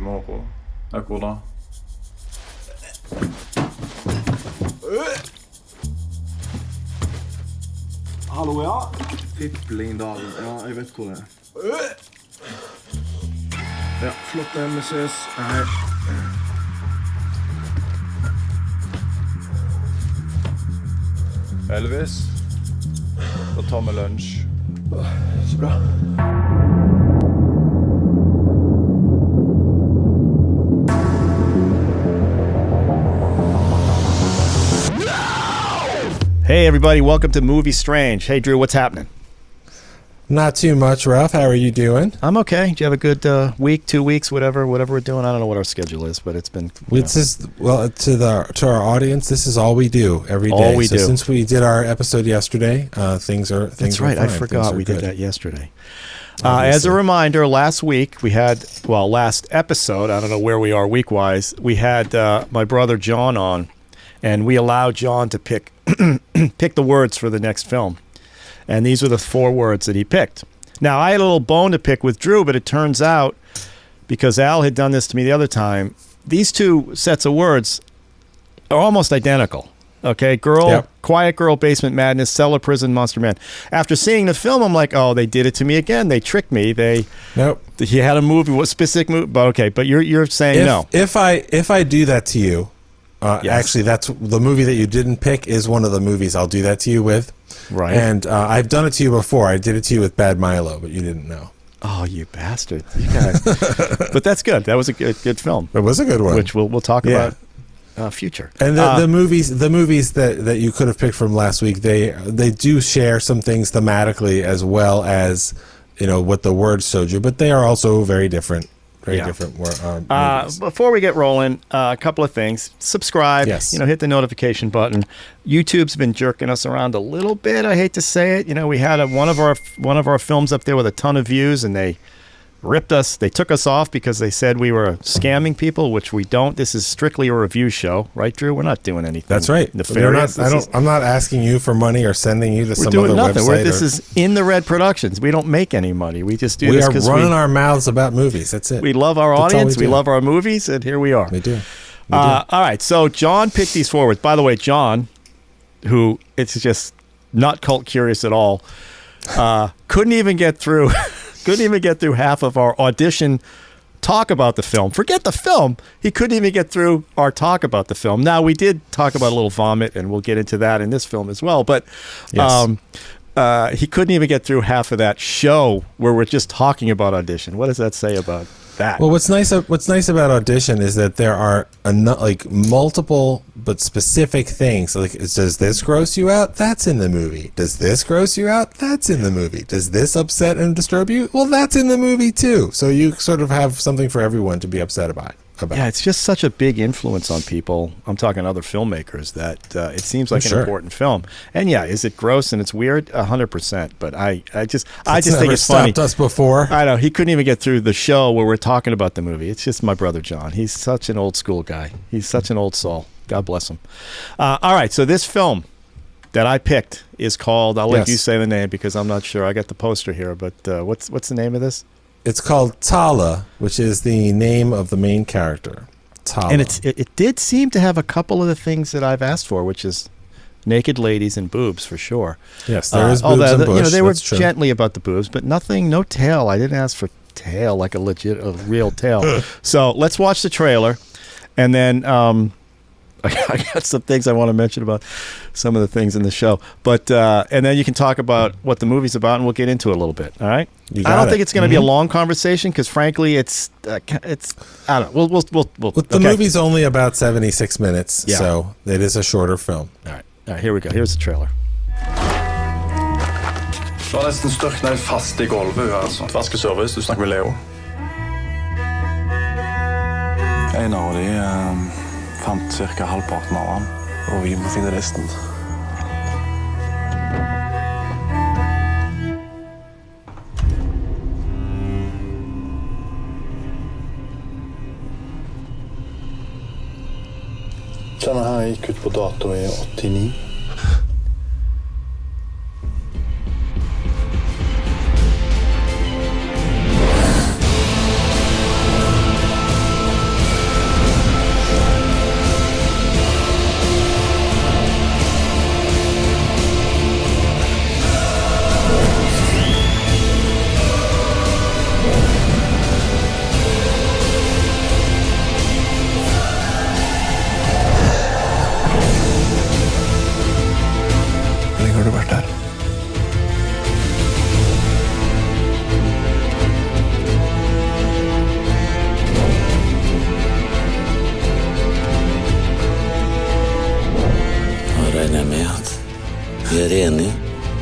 moro. Ja, hvor da? Hallo, ja? Tiplingdalen. Ja, jeg vet hvor det er. Ja, flott MSS. Hei. Elvis. Da tar vi lunsj. Så bra. Hey everybody, welcome to MovieStrange. Hey Drew, what's happening? Not too much, Ralph. How are you doing? I'm okay. Did you have a good week, 2 weeks, whatever we're doing? I don't know what our schedule is, but it's been. This is, well, to our audience, this is all we do every day. All we so do. Since we did our episode yesterday, things are. That's right. Fine. I forgot we good. did that yesterday. As a reminder, last week we had, last episode. I don't know where we are week wise. We had my brother John on, and we allowed John to pick pick the words for the next film. And these were the 4 words that he picked. Now, I had a little bone to pick with Drew, but it turns out, because Al had done this to me the other time, these 2 sets of words are almost identical. Okay, Quiet Girl, Basement Madness, Cellar Prison, Monster Man. After seeing the film, I'm like, oh, they did it to me again. They tricked me. Nope. He had a movie, what specific movie? But okay, but you're saying no. If I do that to you, yes. Actually, that's the movie that you didn't pick is one of the movies I'll do that to you with. Right. And I've done it to you before. I did it to you with Bad Milo, but you didn't know. Oh, you bastard! You guys. But that's good. That was a good film. It was a good one, which we'll talk about future. And the movies that you could have picked from last week, they do share some things thematically as well as what the words showed you, but they are also very different. Different movies. Before we get rolling, a couple of things. Subscribe. Yes. Hit the notification button. YouTube's been jerking us around a little bit. I hate to say it. We had one of our films up there with a ton of views, and they ripped us. They took us off because they said we were scamming people, which we don't. This is strictly a review show, right, Drew? We're not doing anything. That's right. Nefarious. I'm not asking you for money or sending you to some other website. This is In the Red Productions. We don't make any money. We just do this because we are running our mouths about movies. That's it. We love our audience. We love our movies, and here we are. We do. All right. So John picked these forwards. By the way, John, who it's just not cult curious at all, couldn't even get through. Couldn't even get through half of our audition talk about the film. Forget the film. He couldn't even get through our talk about the film. Now, we did talk about a little vomit, and we'll get into that in this film as well. But yes. He couldn't even get through half of that show where we're just talking about audition. What does that say about that? Well, what's nice about audition is that there are multiple but specific things. Like, does this gross you out? That's in the movie. Does this gross you out? That's in the movie. Does this upset and disturb you? Well, that's in the movie too. So you sort of have something for everyone to be upset about. Yeah, it's just such a big influence on people. I'm talking other filmmakers that it seems like an important film. And yeah, is it gross and it's weird? 100%. But I just think it's funny. Stopped us before. I know he couldn't even get through the show where we're talking about the movie. It's just my brother John. He's such an old school guy. He's such an old soul. God bless him. All right, so this film that I picked is called. I'll let you say the name because I'm not sure. I got the poster here, but what's the name of this? It's called Thale, which is the name of the main character. Thale. And it did seem to have a couple of the things that I've asked for, which is naked ladies and boobs for sure. Yes, there is boobs and bush. They were gently about the boobs, but no tail. I didn't ask for tail, like a real tail. So let's watch the trailer, and then I got some things I want to mention about some of the things in the show, but and then you can talk about what the movie's about, and we'll get into it a little bit. All right? I don't think it's going to be a long conversation because, frankly, it's I don't know. We'll the movie's only about 76 minutes, so it is a shorter film. All right, here we go. Here's the trailer. Du har nesten størknet fast I gulvet, altså. Vaskeservice, du snakker med Leo. En av de fant cirka halvparten av han, og vi må finne resten. Denne her gikk ut på dato I 89. enig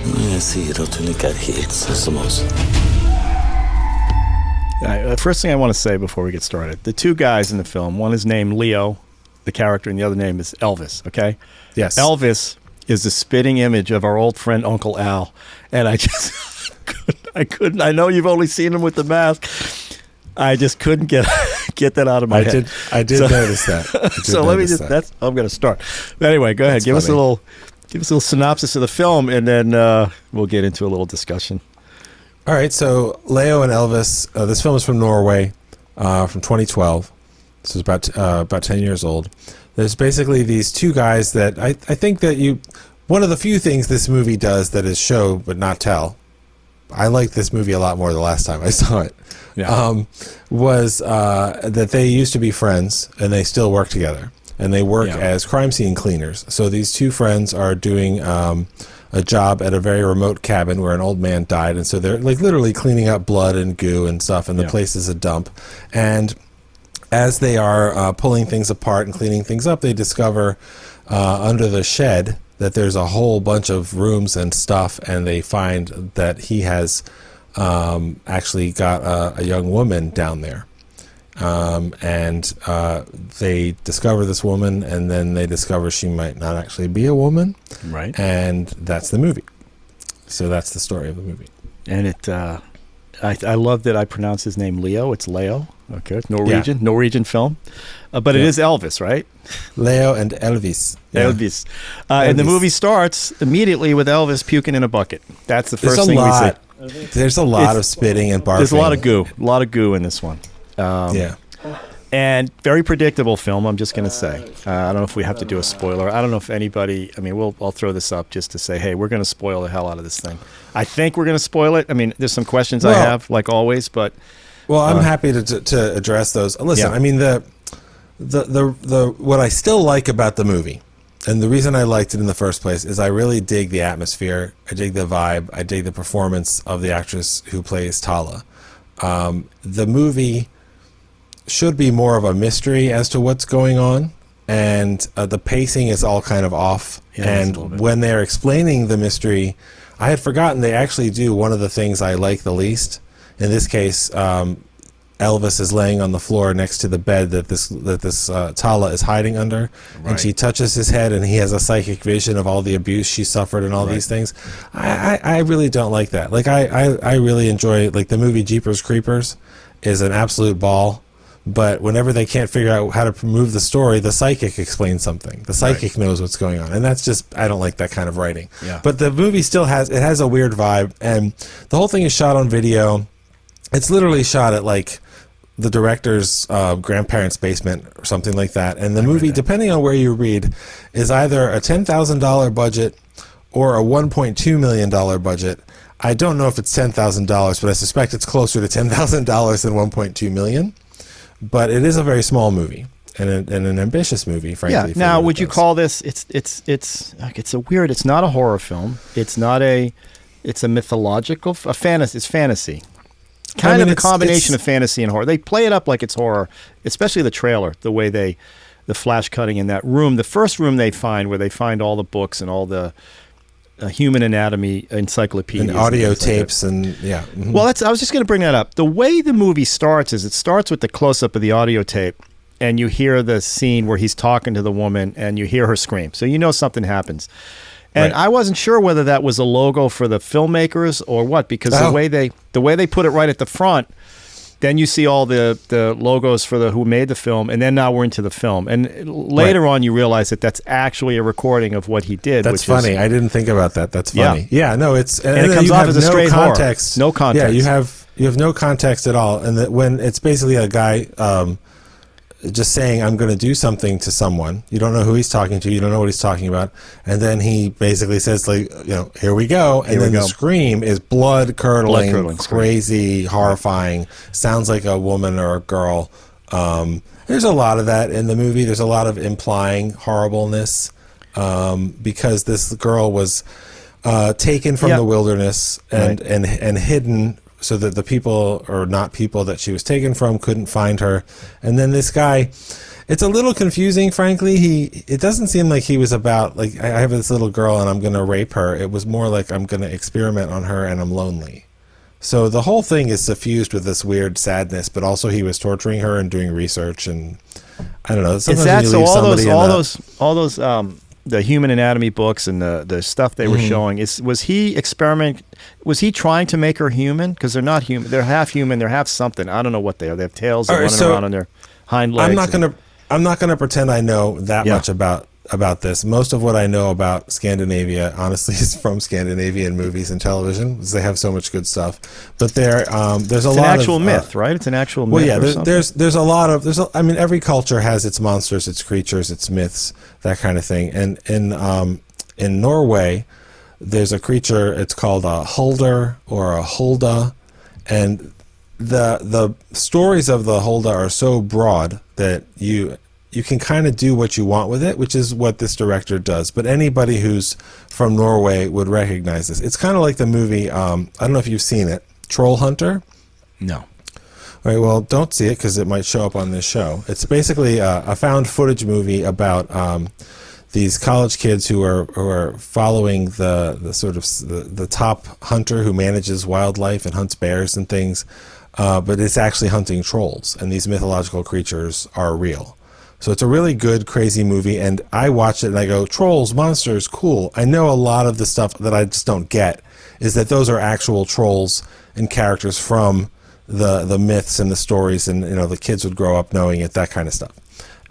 når jeg sier at hun ikke er helt sånn som oss. First thing I want to say before we get started, the two guys in the film, one is named Leo, the character, and the other name is Elvis, okay? Yes. Elvis is the spitting image of our old friend Uncle Al, and I just I couldn't. I know you've only seen him with the mask. I just couldn't get that out of my head. I did notice that. So let me just. That's how I'm going to start. But anyway, go ahead. Give us a little synopsis of the film, and then we'll get into a little discussion. All right. So Leo and Elvis. This film is from Norway, from 2012. This is about 10 years old. There's basically these two guys that I think that one of the few things this movie does that is show but not tell. I liked this movie a lot more the last time I saw it. Yeah. Was that they used to be friends and they still work together, and they work as crime scene cleaners. So these two friends are doing a job at a very remote cabin where an old man died, and so they're like literally cleaning up blood and goo and stuff, and the place is a dump. And as they are pulling things apart and cleaning things up, they discover under the shed that there's a whole bunch of rooms and stuff, and they find that he has actually got a young woman down there. And they discover this woman, and then they discover she might not actually be a woman. Right. And that's the movie. So that's the story of the movie. And it, I love that I pronounce his name Leo. It's Leo. Okay. Norwegian film. But it is Elvis, right? Leo and Elvis. Yeah. Elvis. And the movie starts immediately with Elvis puking in a bucket. That's the first thing we see. There's a lot of spitting and barfing. There's a lot of goo in this one. And very predictable film, I'm just going to say. I don't know if we have to do a spoiler. I don't know if anybody, I mean, I'll throw this up just to say, hey, we're going to spoil the hell out of this thing. I think we're going to spoil it. I mean, there's some questions I have, like always, but... Well, I'm happy to address those. Listen, I mean, the what I still like about the movie, and the reason I liked it in the first place, is I really dig the atmosphere, I dig the vibe, I dig the performance of the actress who plays Thale. The movie should be more of a mystery as to what's going on, and the pacing is all kind of off. And when they're explaining the mystery, I had forgotten they actually do one of the things I like the least. In this case, Elvis is laying on the floor next to the bed that this Thale is hiding under, and she touches his head, and he has a psychic vision of all the abuse she suffered and all these things. I really don't like that. Like I really enjoy, like, the movie Jeepers Creepers is an absolute ball, but whenever they can't figure out how to move the story, the psychic explains something. The psychic knows what's going on, and that's just, I don't like that kind of writing. Yeah. But the movie still has a weird vibe, and the whole thing is shot on video. It's literally shot at, like, the director's grandparents' basement or something like that. And the movie, depending on where you read, is either a $10,000 budget or a $1.2 million budget. I don't know if it's $10,000, but I suspect it's closer to $10,000 than $1.2 million. But it is a very small movie and an ambitious movie, frankly. Yeah. Now, would you call this? It's a weird. It's not a horror film. It's not a. It's a mythological. Fantasy. It's fantasy. Kind of a combination of fantasy and horror. They play it up like it's horror, especially the trailer, the way the flash cutting in that room. The first room they find, where they find all the books and all the human anatomy encyclopedias. And audio tapes and, yeah. Mm-hmm. Well, I was just going to bring that up. The way the movie starts is it starts with the close-up of the audio tape, and you hear the scene where he's talking to the woman, and you hear her scream. So you know something happens. And I wasn't sure whether that was a logo for the filmmakers or what, because the way they put it right at the front, then you see all the logos for who made the film, and then now we're into the film. And later on, you realize that that's actually a recording of what he did. That's funny. I didn't think about that. That's funny. Yeah, no, it's and it comes off as a straight context. Horror. No context. Yeah, you have no context at all, and when it's basically a guy. Just saying, I'm going to do something to someone. You don't know who he's talking to. You don't know what he's talking about. And then he basically says, like, here we go. And then the scream is blood-curdling, crazy, horrifying. Sounds like a woman or a girl. There's a lot of that in the movie. There's a lot of implying horribleness because this girl was taken from the wilderness and hidden so that the people or not people that she was taken from couldn't find her. And then this guy, it's a little confusing, frankly. It doesn't seem like he was about, like, I have this little girl and I'm going to rape her. It was more like I'm going to experiment on her and I'm lonely. So the whole thing is suffused with this weird sadness, but also he was torturing her and doing research, and I don't know. Is that so? All those the human anatomy books and the stuff they were showing, was he trying to make her human? Because they're not human. They're half human. They're half something. I don't know what they are. They have tails and running around on their hind legs. I'm not gonna pretend I know that much about this. Most of what I know about Scandinavia, honestly, is from Scandinavian movies and television, because they have so much good stuff. But there's a lot of actual myth, right? It's an actual myth. Well, yeah, there's a lot of I mean, every culture has its monsters, its creatures, its myths, that kind of thing. And in Norway, there's a creature. It's called a hulder or a hulda, and the stories of the hulda are so broad that you can kind of do what you want with it, which is what this director does. But anybody who's from Norway would recognize this. It's kind of like the movie, I don't know if you've seen it, Troll Hunter. No. All right, well, don't see it because it might show up on this show. It's basically a found footage movie about these college kids who are following the sort of the top hunter who manages wildlife and hunts bears and things, but it's actually hunting trolls, and these mythological creatures are real. So it's a really good, crazy movie, and I watch it and I go, trolls, monsters, cool. I know a lot of the stuff that I just don't get is that those are actual trolls and characters from the myths and the stories, and the kids would grow up knowing it, that kind of stuff.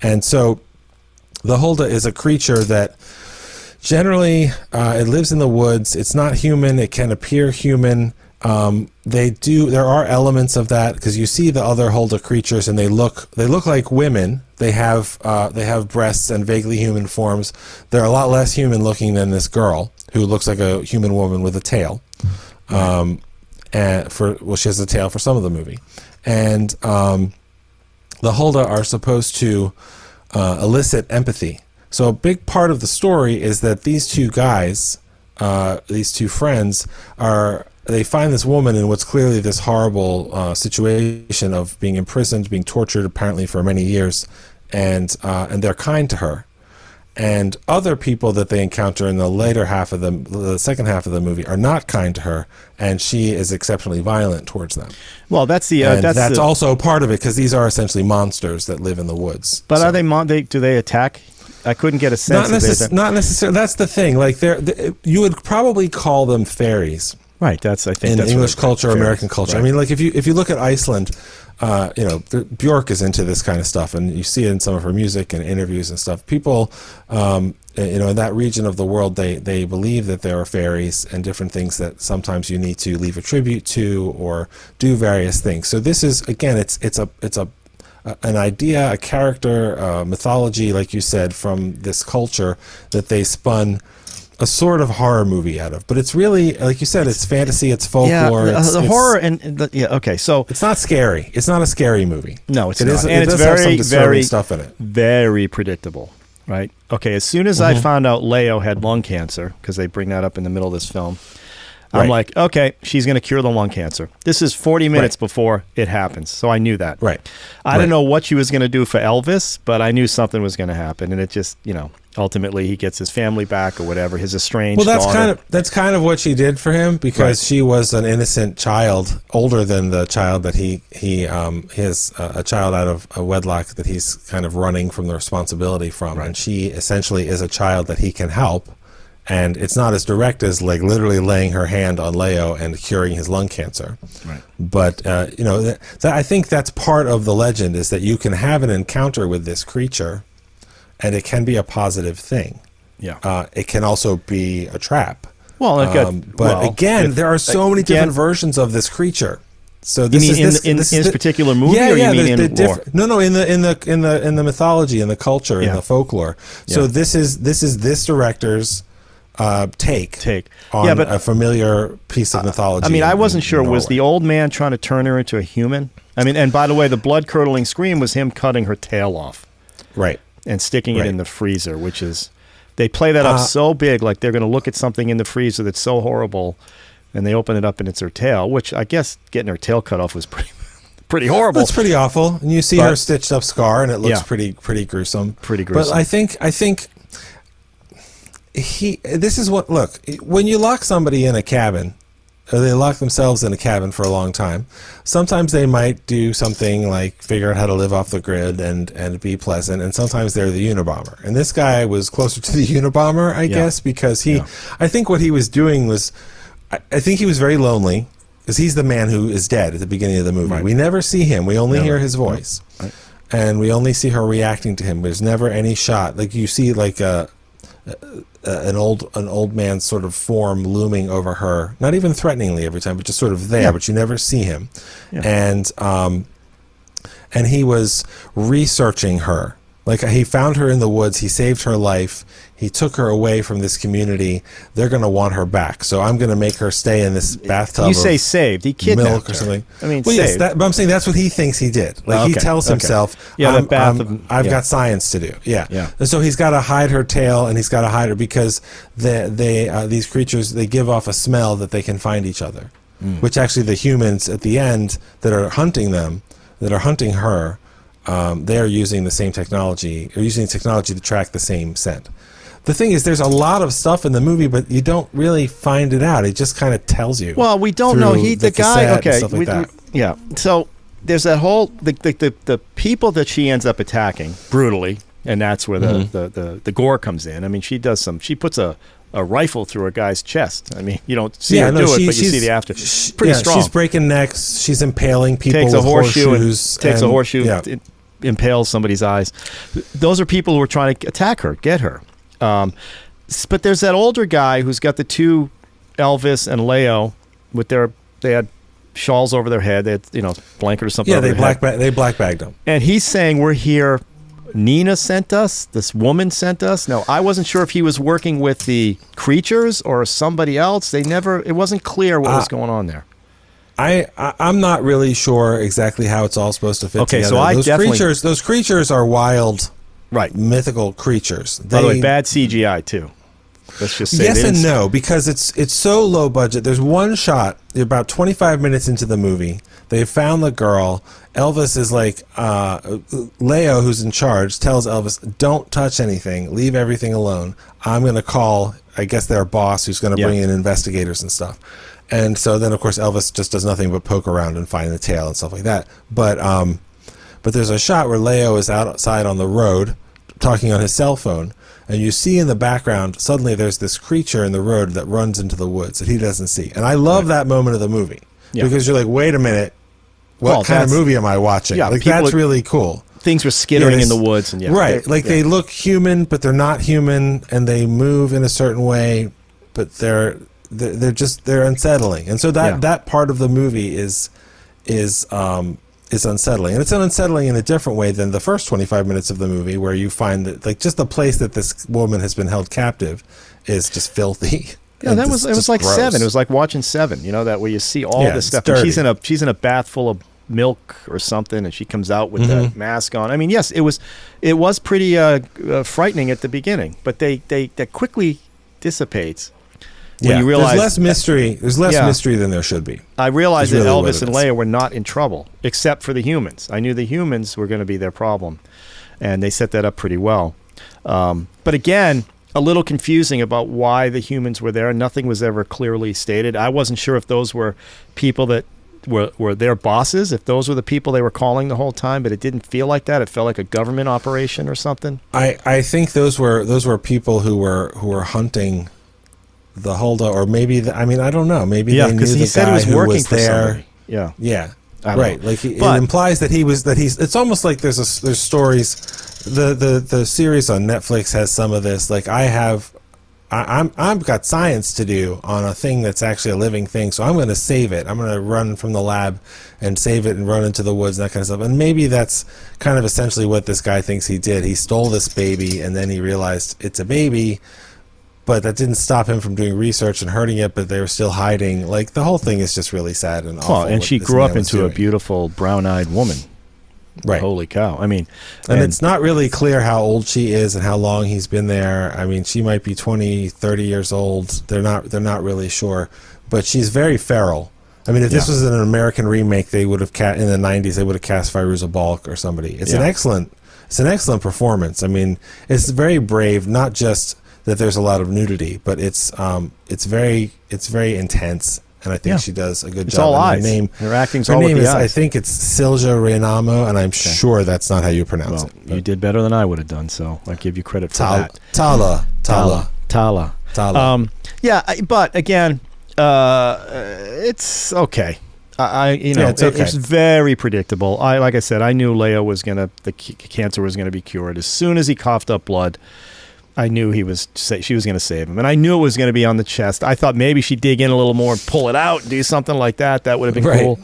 And so the Hulda is a creature that generally it lives in the woods. It's not human. It can appear human. There are elements of that, because you see the other Hulda creatures and they look like women. They have breasts and vaguely human forms. They're a lot less human looking than this girl who looks like a human woman with a tail. She has a tail for some of the movie. And the Hulda are supposed to elicit empathy. So a big part of the story is that these two guys, these two friends, they find this woman in what's clearly this horrible situation of being imprisoned, being tortured apparently for many years, and they're kind to her. And other people that they encounter in the later half of the second half of the movie are not kind to her, and she is exceptionally violent towards them. Well, that's also part of it, because these are essentially monsters that live in the woods. But so. Do they attack? I couldn't get a sense. Not necessarily. That's the thing. Like you would probably call them fairies. Right. That's in English culture, American culture. Right. I mean, like if you look at Iceland, Björk is into this kind of stuff, and you see it in some of her music and interviews and stuff. People, in that region of the world, they believe that there are fairies and different things that sometimes you need to leave a tribute to or do various things. So this is, again, it's an idea, a character, mythology, like you said, from this culture that they spun a sort of horror movie out of. But it's really, like you said, it's fantasy, it's folklore. Yeah, the horror okay, so it's not scary. It's not a scary movie. No, it's not. And it's very, very stuff in it. Very predictable, right? Okay, as soon as I found out Leo had lung cancer, because they bring that up in the middle of this film, I'm like, okay, she's going to cure the lung cancer. This is 40 minutes before it happens, so I knew that. Right. I didn't know what she was going to do for Elvis, but I knew something was going to happen, and it just, ultimately he gets his family back or whatever, his estranged daughter. That's kind of what she did for him, because she was an innocent child, older than the child that he has a child out of a wedlock that he's kind of running from the responsibility from, and she essentially is a child that he can help. And it's not as direct as like literally laying her hand on Leo and curing his lung cancer. Right. But, I think that's part of the legend, is that you can have an encounter with this creature and it can be a positive thing. Yeah. It can also be a trap. Well, there are so many different versions of this creature. So this in this particular movie, or you mean in lore? No, in the mythology, in the culture, in the folklore. So this is this director's take on a familiar piece of mythology. I mean, I wasn't sure. Was the old man trying to turn her into a human? I mean, and by the way, the blood-curdling scream was him cutting her tail off. Right. And sticking it in the freezer, which is, they play that up so big, like they're going to look at something in the freezer that's so horrible, and they open it up and it's her tail, which I guess getting her tail cut off was pretty horrible. It's pretty awful. And you see But- her stitched up scar, and it looks Yeah. pretty gruesome. Pretty gruesome. But I think this is what, look, when you lock somebody in a cabin, or they lock themselves in a cabin for a long time, sometimes they might do something like figure out how to live off the grid and be pleasant, and sometimes they're the Unabomber. And this guy was closer to the Unabomber, I guess, because I think what he was doing was, I think he was very lonely, because he's the man who is dead at the beginning of the movie. Right. We never see him. We only hear his voice. Right. And we only see her reacting to him. There's never any shot. Like you see like an old man's sort of form looming over her, not even threateningly every time, but just sort of there, but you never see him. Yeah. And he was researching her. Like he found her in the woods, he saved her life, he took her away from this community. They're going to want her back, so I'm going to make her stay in this bathtub. You say saved? He kidnapped milk or her. something. I mean, well, saved. yes, but I'm saying that's what he thinks he did. Like he tells himself, Yeah, the I've got science to do. Yeah. Yeah. And so he's got to hide her tail, and he's got to hide her because these creatures, they give off a smell that they can find each other, which actually the humans at the end that are hunting them, that are hunting her, they're using the same technology, or using technology to track the same scent. The thing is, there's a lot of stuff in the movie, but you don't really find it out. It just kind of tells you. Well, we don't know. through The guy. cassette and Okay. stuff like that. Yeah. So there's that whole the people that she ends up attacking brutally, and that's where the gore comes in. I mean, she puts a rifle through a guy's chest. I mean, you don't see her do it, but you see the after. Pretty strong. She's breaking necks. She's impaling people Takes a with horseshoe horseshoes. takes a horseshoe, Yeah. it impales somebody's eyes. Those are people who are trying to attack her, get her. But there's that older guy who's got the two Elvis and Leo with they had shawls over their head. They had, blanket or something. Yeah, over they their head. they black bagged them. And he's saying, we're here. Nina sent us. This woman sent us. No, I wasn't sure if he was working with the creatures or somebody else. It wasn't clear what was going on there. I'm not really sure exactly how it's all supposed to fit together. So those creatures are wild, right? Mythical creatures. By the way, bad CGI too. Let's just say yes and no, because it's so low budget. There's one shot about 25 minutes into the movie. They found the girl. Elvis is like, Leo, who's in charge, tells Elvis, don't touch anything. Leave everything alone. I'm going to call, I guess, their boss, who's going to bring in investigators and stuff. And so then, of course, Elvis just does nothing but poke around and find the tail and stuff like that. But there's a shot where Leo is outside on the road talking on his cell phone. And you see in the background, suddenly there's this creature in the road that runs into the woods that he doesn't see. And I love that moment of the movie. Yeah. Because you're like, wait a minute, what kind of movie am I watching? Yeah, like, that's really cool. Things were skittering in the woods. And right. Like, they look human, but they're not human, and they move in a certain way, but they're unsettling. And so that part of the movie is unsettling, and it's unsettling in a different way than the first 25 minutes of the movie, where you find that, like, just the place that this woman has been held captive is just filthy. Yeah, it was like gross. Seven. It was like watching Seven. That where you see all this stuff. And she's in a bath full of milk or something, and she comes out with that mask on. I mean, yes, it was pretty frightening at the beginning, but that quickly dissipates. When you realize there's less mystery. There's less mystery than there should be. I realized that Elvis and Leia were not in trouble, except for the humans. I knew the humans were going to be their problem, and they set that up pretty well. But again, a little confusing about why the humans were there. Nothing was ever clearly stated. I wasn't sure if those were people that were their bosses, if those were the people they were calling the whole time, but it didn't feel like that. It felt like a government operation or something. I think those were people who were hunting the holdout, or maybe I don't know. Maybe they knew the guy who was there. Yeah. Right. Know. Like it implies that he's. It's almost like there's stories. The series on Netflix has some of this. Like I've got science to do on a thing that's actually a living thing, so I'm going to save it. I'm going to run from the lab and save it and run into the woods and that kind of stuff. And maybe that's kind of essentially what this guy thinks he did. He stole this baby, and then he realized it's a baby. But that didn't stop him from doing research and hurting it, but they were still hiding. Like, the whole thing is just really sad and awful. Well, and she grew up into a beautiful brown-eyed woman. Right. Holy cow. I mean... And it's not really clear how old she is and how long he's been there. I mean, she might be 20, 30 years old. They're not really sure. But she's very feral. I mean, if this was an American remake, they would have in the 90s. They would have cast Fairuza Balk or somebody. It's an excellent performance. I mean, it's very brave. Not just that there's a lot of nudity, but it's very intense. And I think she does a good job. It's all eyes. Her acting's all with the eyes. I think it's Silja Reynamo, and I'm sure that's not how you pronounce it. You did better than I would have done, so I give you credit for that. Tala. But again, it's okay. It's okay. It's very predictable. Like I said, I knew Leia the cancer was gonna be cured as soon as he coughed up blood. I knew she was going to save him, and I knew it was going to be on the chest. I thought maybe she'd dig in a little more and pull it out and do something like that. That would have been cool.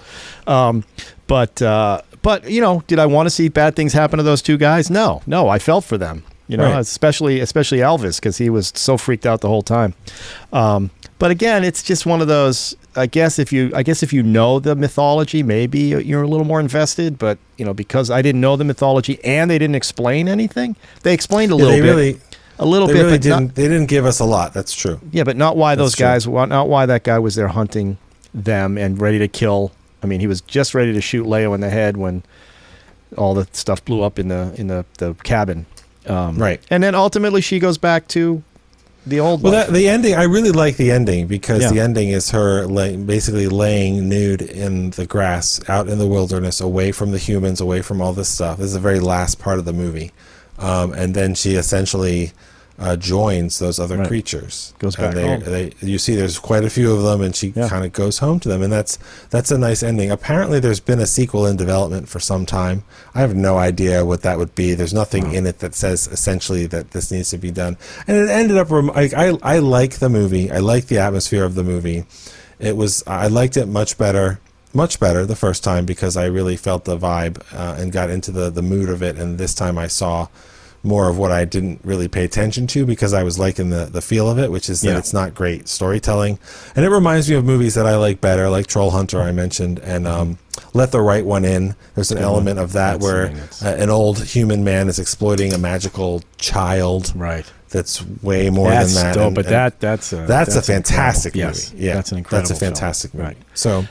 But did I want to see bad things happen to those two guys? No, I felt for them. Especially Elvis, because he was so freaked out the whole time. But again, it's just one of those. I guess if you know the mythology, maybe you're a little more invested. But because I didn't know the mythology and they didn't explain anything, they explained a little bit. They didn't give us a lot. That's true. Yeah, but not why not why that guy was there hunting them and ready to kill. I mean, he was just ready to shoot Leia in the head when all the stuff blew up in the cabin. Right. And then ultimately she goes back to the old life. The ending, I really like the ending because the ending is her basically laying nude in the grass out in the wilderness, away from the humans, away from all this stuff. This is the very last part of the movie. And then she essentially joins those other creatures. Goes back home. You see there's quite a few of them, and she kind of goes home to them, and that's a nice ending. Apparently there's been a sequel in development for some time. I have no idea what that would be. There's nothing in it that says essentially that this needs to be done. And it ended up, I like the movie. I like the atmosphere of the movie. I liked it much better the first time because I really felt the vibe and got into the mood of it, and this time I saw more of what I didn't really pay attention to because I was liking the feel of it, which is that it's not great storytelling. And it reminds me of movies that I like better, like Troll Hunter I mentioned, and Let the Right One In. There's an element of that where an old human man is exploiting a magical child. Right. That's way more than that. Dope, but that's a fantastic movie. Yes, Yeah, that's an incredible That's a fantastic movie. Right. So,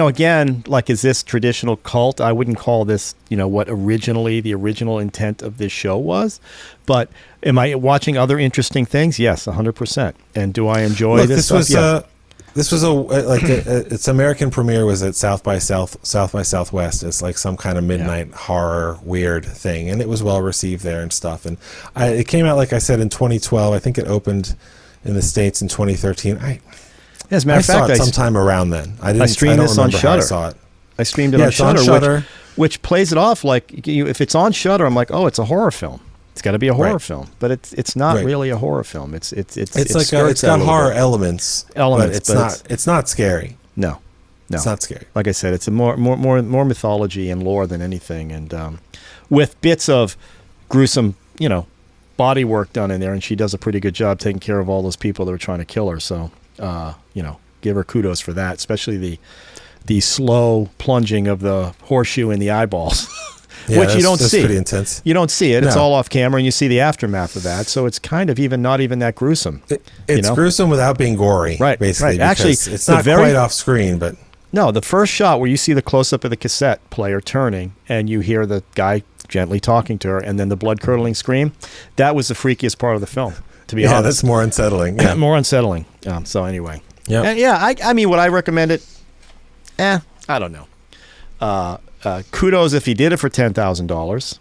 again, like, is this traditional cult? I wouldn't call this, what the original intent of this show was. But am I watching other interesting things? Yes, 100%. And do I enjoy this stuff? This was its American premiere was at South by Southwest. It's like some kind of midnight horror weird thing, and it was well received there and stuff. And it came out, like I said, in 2012. I think it opened in the States in 2013. As a matter of fact, saw it sometime around then. I streamed this on Shudder. I saw it. I streamed it on Shudder, which plays it off like if it's on Shudder, I'm like, oh, it's a horror film. It's got to be a horror film, but it's not really a horror film. It's got horror elements, but it's not scary. No, it's not scary. Like I said, it's a more mythology and lore than anything, and with bits of gruesome, body work done in there, and she does a pretty good job taking care of all those people that were trying to kill her. So, give her kudos for that, especially the slow plunging of the horseshoe in the eyeballs. Which you don't see. That's pretty intense. You don't see it. It's all off camera, and you see the aftermath of that. So it's kind of not even that gruesome. It's gruesome without being gory, basically. Right. Actually, it's not quite off screen, but no. The first shot where you see the close up of the cassette player turning, and you hear the guy gently talking to her, and then the blood curdling scream. That was the freakiest part of the film. To be honest, that's more unsettling. Yeah. More unsettling. So anyway, yeah, I mean, would I recommend it? I don't know. Kudos if he did it for $10,000.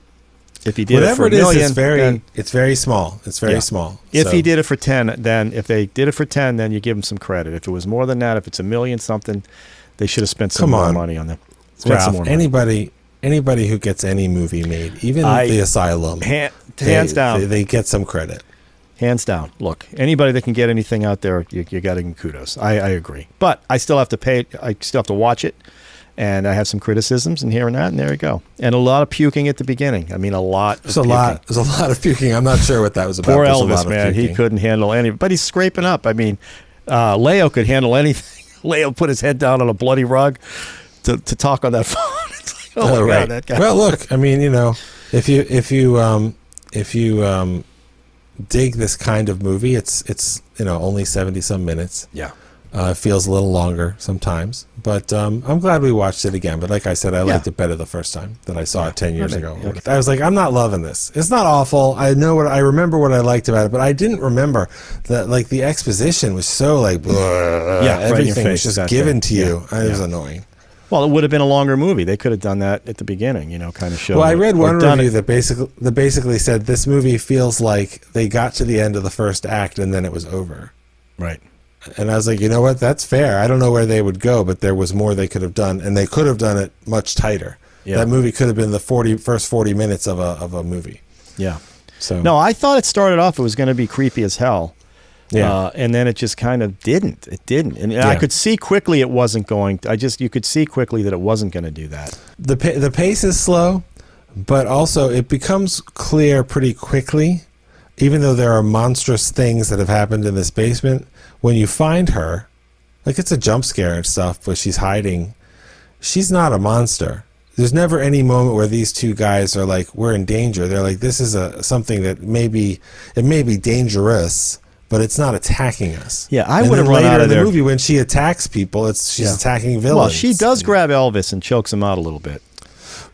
If he did whatever it for $1 million, it's very small. It's very small. If he did it for 10, then if they did it for 10, then you give him some credit. If it was more than that, if it's $1 million something, they should have spent some more money on them. Ralph, anybody who gets any movie made, even The Asylum, hands down, they get some credit. Hands down. Look, anybody that can get anything out there, you got to give kudos. I agree, but I still have to pay. I still have to watch it. And I have some criticisms and here and that, and there you go. And a lot of puking at the beginning. I mean, a lot. There's a lot of puking. I'm not sure what that was about. Poor Elvis, man. He couldn't handle any. But he's scraping up. I mean, Leo could handle anything. Leo put his head down on a bloody rug to talk on that phone. It's like, oh my God, that guy. Well, look. I mean, if you dig this kind of movie, it's only 70 some minutes. Yeah. Feels a little longer sometimes, but I'm glad we watched it again. But like I said, I liked it better the first time that I saw it 10 years ago. I was like, I'm not loving this. It's not awful. I remember what I liked about it, but I didn't remember that like the exposition was so like everything was just given to you. It was annoying. Well, it would have been a longer movie. They could have done that at the beginning, kind of show. Well, I read one review that basically said this movie feels like they got to the end of the first act and then it was over. Right. And I was like, you know what? That's fair. I don't know where they would go, but there was more they could have done, and they could have done it much tighter. Yeah. That movie could have been the first 40 minutes of a movie. Yeah. So no, I thought it started off, it was going to be creepy as hell. Yeah. And then it just kind of didn't. It didn't. And I could see quickly it wasn't going. You could see quickly that it wasn't going to do that. The pace is slow, but also it becomes clear pretty quickly, even though there are monstrous things that have happened in this basement. When you find her, like it's a jump scare and stuff, but she's hiding. She's not a monster. There's never any moment where these two guys are like, we're in danger. They're like, this is something that may be dangerous, but it's not attacking us. Yeah, I would have run out of there. In the movie, when she attacks people, she's attacking villains. Well, she does grab Elvis and chokes him out a little bit.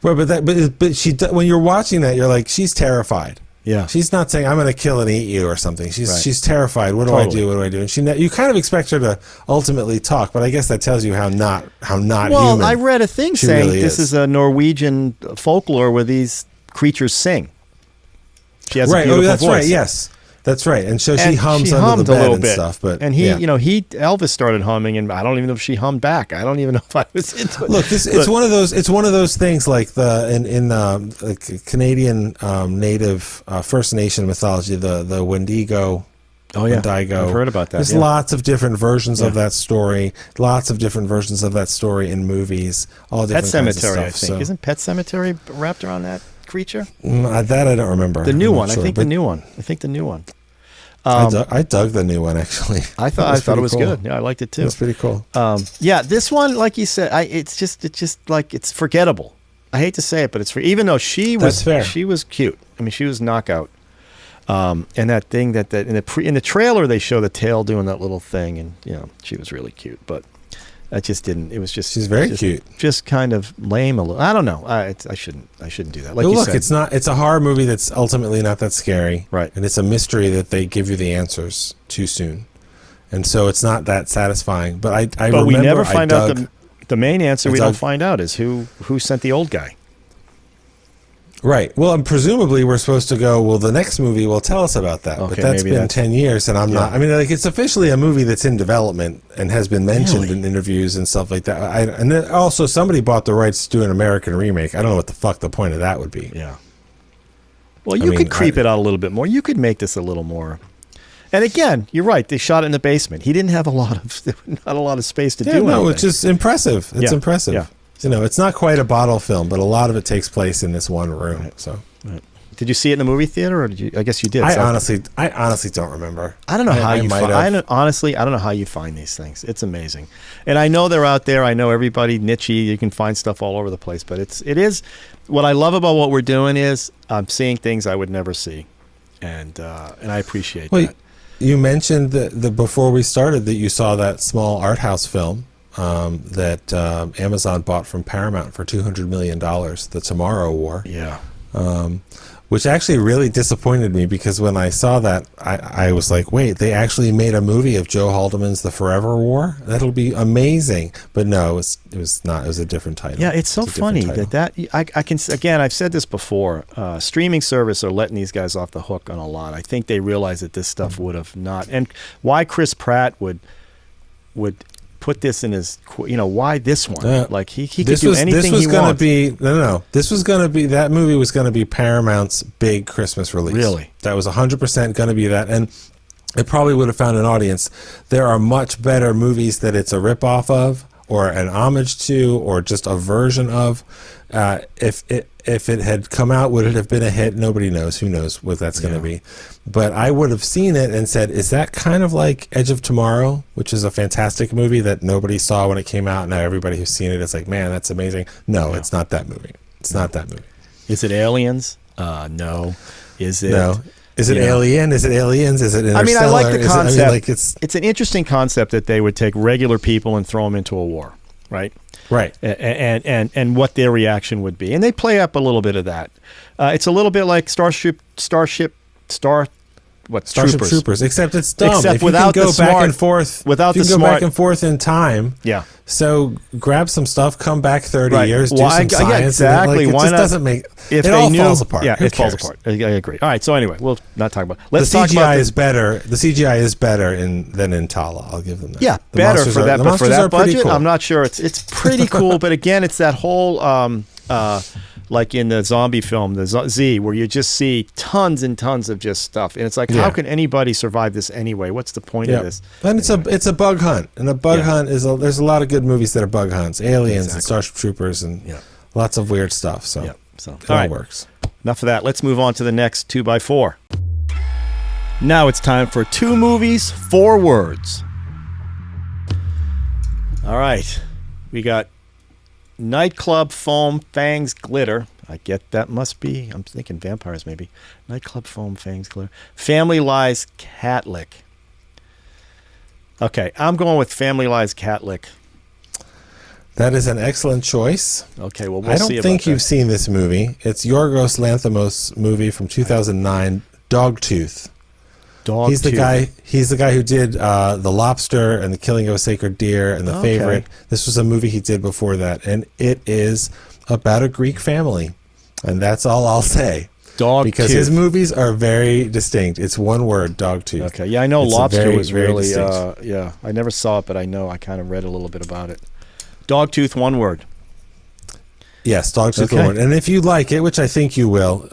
Right, but when you're watching that, you're like, she's terrified. Yeah, she's not saying I'm going to kill and eat you or something. She's terrified. What do I do? What do I do? And you kind of expect her to ultimately talk, but I guess that tells you how not human. Well, I read a thing saying really this is a Norwegian folklore where these creatures sing. She has a beautiful that's voice. Right. Yes. That's right, and so she hums under the bed and stuff. But Elvis started humming, and I don't even know if she hummed back. I don't even know if I was into it. Look, it's one of those things like in Canadian Native First Nation mythology, the Wendigo. Oh yeah, Wendigo. I've heard about that. There's lots of different versions of that story. Lots of different versions of that story in movies. All different kinds of stuff. Pet Sematary, I think. Isn't Pet Cemetery wrapped around that creature? That I don't remember. The new one. Sure, I think the new one. I dug the new one actually. I thought it was good. Yeah, I liked it too. It's pretty cool. This one, like you said, it's just like it's forgettable. I hate to say it, but it's even though she was cute. I mean, she was knockout. And that thing that in the trailer they show the Thale doing that little thing, and she was really cute, but that just didn't. It was just she's very cute. Just kind of lame a little. I don't know. I shouldn't do that. Like you said, it's a horror movie that's ultimately not that scary, right? And it's a mystery that they give you the answers too soon, and so it's not that satisfying. But we never find out the main answer. We don't find out is who sent the old guy. Right. Well, and presumably we're supposed to go, well, the next movie will tell us about that. Okay, but that's been 10 years, and I'm not. I mean, like, it's officially a movie that's in development and has been mentioned in interviews and stuff like that. And then also, somebody bought the rights to do an American remake. I don't know what the fuck the point of that would be. Yeah. Well, you could creep it out a little bit more. You could make this a little more. And again, you're right. They shot it in the basement. He didn't have not a lot of space to do anything. No, which is impressive. It's impressive. Yeah. It's not quite a bottle film, but a lot of it takes place in this one room. Right. So, did you see it in the movie theater, or did you? I guess you did. I honestly don't remember. I don't know how you find. Honestly, I don't know how you find these things. It's amazing, and I know they're out there. I know everybody niche. You can find stuff all over the place, but it is. What I love about what we're doing is I'm seeing things I would never see, and I appreciate that. You mentioned that before we started that you saw that small art house film. That Amazon bought from Paramount for $200 million, The Tomorrow War. Yeah. Which actually really disappointed me because when I saw that, I was like, wait, they actually made a movie of Joe Haldeman's The Forever War? That'll be amazing. But no, it was not. It was a different title. Yeah, it's so funny that I can, again, I've said this before, streaming service are letting these guys off the hook on a lot. I think they realize that this stuff would have not, and why Chris Pratt would put this in his, why this one? Like he could do anything he wants. This was going to be, that movie was going to be Paramount's big Christmas release. Really? That was 100% going to be that. And it probably would have found an audience. There are much better movies that it's a ripoff of, or an homage to, or just a version of. If it had come out, would it have been a hit? Nobody knows. Who knows what that's going to be? But I would have seen it and said, is that kind of like Edge of Tomorrow, which is a fantastic movie that nobody saw when it came out? Now everybody who's seen it is like, man, that's amazing. No, it's not that movie. It's not that movie. Is it Aliens? No. Is it? No. Is it Alien? Is it Aliens? Is it Interstellar? I mean, I like the concept. It's an interesting concept that they would take regular people and throw them into a war, right? right. And what their reaction would be, and they play up a little bit of that. It's a little bit like Starship Troopers, except it's dumb. Except if you without can go the smart, back and forth, without you the can go smart, back and forth in time. Yeah. So grab some stuff, come back 30 Right. years, do Why- some science. yeah, exactly. And Why it just not? doesn't make. If it they all knew, falls apart. Yeah, Who it falls cares? apart. I agree. All right. So anyway, we'll not talk about. The Let's talk CGI about is better. The CGI is better than in Thale. I'll give them that. Yeah, The better monsters for are- that, the but for monsters that are pretty budget, cool. I'm not sure. It's pretty cool, but again, it's that whole like in the zombie film, the Z, where you just see tons and tons of just stuff, and it's like, how can anybody survive this anyway? What's the point of this? And it's a bug hunt, and a bug hunt is there's a lot of good movies that are bug hunts, Aliens and Starship Troopers, and lots of weird stuff. So it all works. Enough of that. Let's move on to the next 2x4. Now it's time for 2 movies, 4 words. All right, we got Nightclub Foam Fangs Glitter. I get that must be. I'm thinking vampires maybe. Nightclub Foam Fangs Glitter. Family Lies Cat Lick. Okay, I'm going with Family Lies Cat Lick. That is an excellent choice. Okay, well, we'll I see don't about think that. you've seen this movie. It's Yorgos Lanthimos' movie from 2009, Dogtooth. He's the guy who did The Lobster and The Killing of a Sacred Deer and The Favorite. This was a movie he did before that, and it is about a Greek family, and that's all I'll say. Dogtooth. Because his movies are very distinct. It's one word, Dogtooth. Okay, yeah, I know It's Lobster very, was very really, distinct. I never saw it, but I know I kind of read a little bit about it. Dogtooth, one word. Yes, Dogtooth, one word. And if you like it, which I think you will,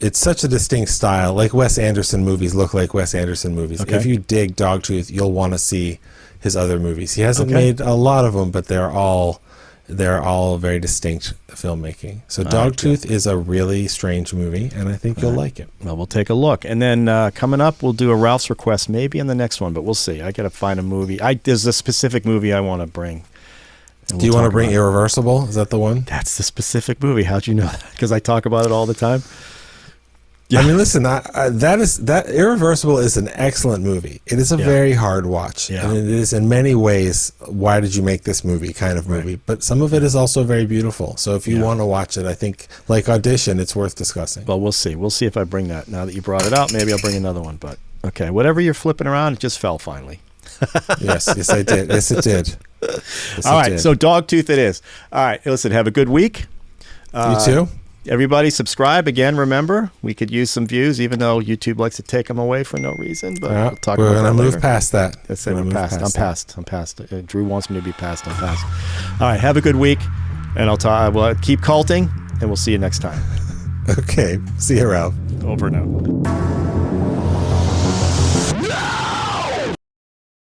it's such a distinct style. Like Wes Anderson movies look like Wes Anderson movies. Okay. If you dig Dogtooth, you'll want to see his other movies. He hasn't made a lot of them, but they're all very distinct filmmaking. So Dogtooth is a really strange movie, and I think you'll like it. Well, we'll take a look. And then coming up, we'll do a Ralph's Request maybe in the next one, but we'll see. I got to find a movie. There's a specific movie I want to bring. Do you want to bring Irreversible? Is that the one? That's the specific movie. How'd you know that? Because I talk about it all the time. Yeah. I mean, listen, that Irreversible is an excellent movie. It is a very hard watch, and it is in many ways, why did you make this movie kind of movie? But some of it is also very beautiful. So if you want to watch it, I think, like Audition, it's worth discussing. Well, we'll see. We'll see if I bring that. Now that you brought it out, maybe I'll bring another one. But okay, whatever you're flipping around, it just fell finally. Yes, I did. Yes, it did. All right, so Dogtooth it is. All right, listen, have a good week. You too. Everybody subscribe. Again, remember, we could use some views, even though YouTube likes to take them away for no reason. But we'll talk we're about that going to move later. past that. That's it. I'm past. I'm past. Drew wants me to be past. I'm past. All right, have a good week, and we'll keep culting, and we'll see you next time. Okay, see you, Ralph. Over and out.